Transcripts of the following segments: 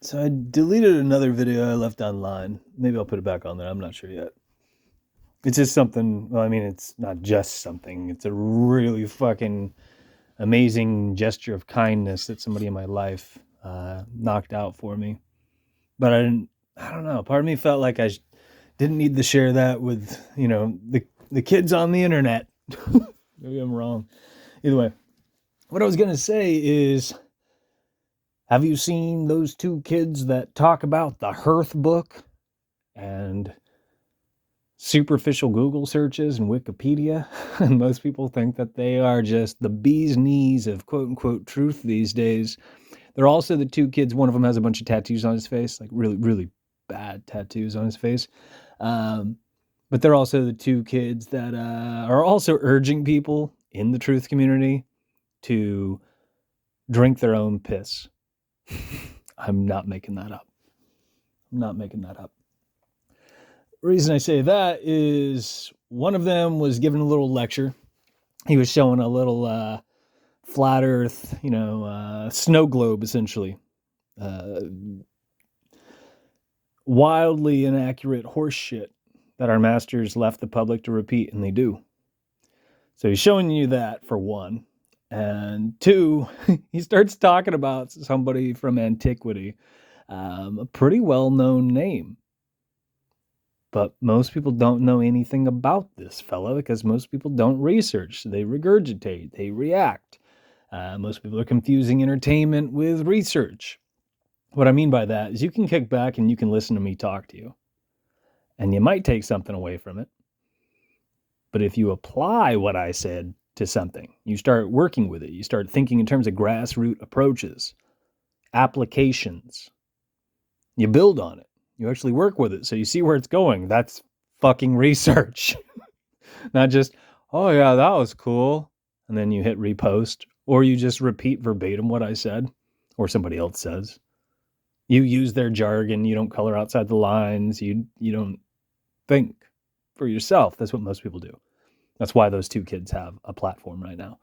So I deleted another video I left online. Maybe I'll put it back on there. I'm not sure yet. It's just something, well, I mean, it's not just something. It's a really fucking amazing gesture of kindness that somebody in my life knocked out for me. But I don't know. Part of me felt like I didn't need to share that with, the kids on the internet. Maybe I'm wrong. Either way, what I was going to say is, have you seen those two kids that talk about the Hearth book and superficial Google searches and Wikipedia? And most people think that they are just the bee's knees of quote-unquote truth these days. They're also the two kids. One of them has a bunch of tattoos on his face, like really, really bad tattoos on his face. But they're also the two kids that are also urging people in the truth community to drink their own piss. I'm not making that up. The reason I say that is one of them was given a little lecture. He was showing a little flat earth, snow globe, essentially. Wildly inaccurate horse shit that our masters left the public to repeat, and they do. So he's showing you that, for one. And two, he starts talking about somebody from antiquity, a pretty well-known name. But most people don't know anything about this fella because most people don't research. They regurgitate, they react. Most people are confusing entertainment with research. What I mean by that is you can kick back and you can listen to me talk to you. And you might take something away from it. But if you apply what I said to something, you start working with it, you start thinking in terms of grassroots approaches, applications, you build on it, you actually work with it, so you see where it's going. That's fucking research. Not just, oh yeah, that was cool, and then you hit repost, or you just repeat verbatim what I said, or somebody else says. You use their jargon, you don't color outside the lines, you don't think for yourself. That's what most people do. That's why those two kids have a platform right now.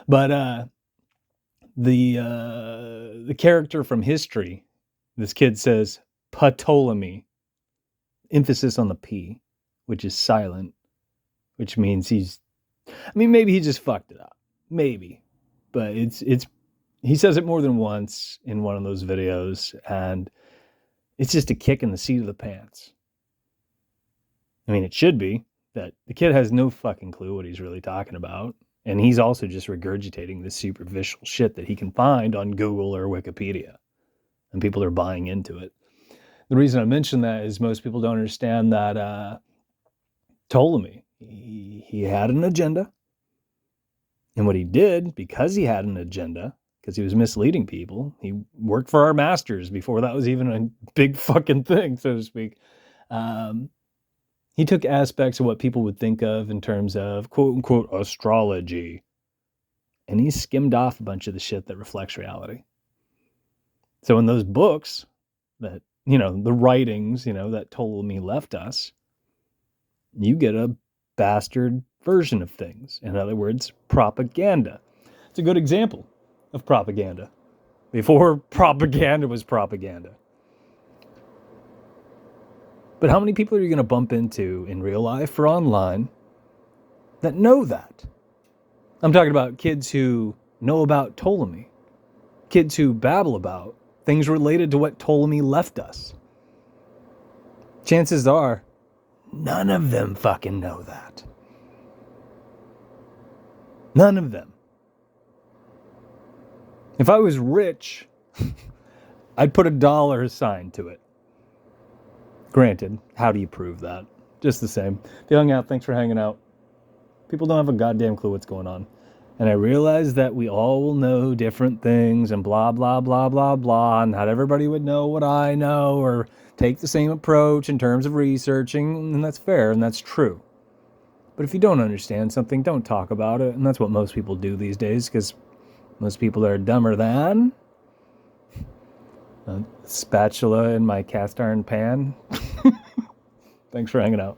But the character from history, this kid says Ptolemy, emphasis on the P, which is silent, which means maybe he just fucked it up. Maybe. But he says it more than once in one of those videos, and it's just a kick in the seat of the pants. I mean, it should be. That the kid has no fucking clue what he's really talking about. And he's also just regurgitating this superficial shit that he can find on Google or Wikipedia. And people are buying into it. The reason I mention that is most people don't understand that Ptolemy, he had an agenda. And what he did, because he had an agenda, because he was misleading people, he worked for our masters before that was even a big fucking thing, so to speak. He took aspects of what people would think of in terms of quote-unquote astrology, and he skimmed off a bunch of the shit that reflects reality. So in those books that, the writings, that Ptolemy left us, you get a bastard version of things. In other words, propaganda. It's a good example of propaganda. Before propaganda was propaganda. But how many people are you going to bump into in real life or online that know that? I'm talking about kids who know about Ptolemy. Kids who babble about things related to what Ptolemy left us. Chances are, none of them fucking know that. None of them. If I was rich, I'd put a dollar sign to it. Granted, how do you prove that? Just the same. If you hung out, thanks for hanging out. People don't have a goddamn clue what's going on. And I realize that we all will know different things and blah, blah, blah, blah, blah. And not everybody would know what I know or take the same approach in terms of researching. And that's fair and that's true. But if you don't understand something, don't talk about it. And that's what most people do these days because most people are dumber than a spatula in my cast iron pan. Thanks for hanging out.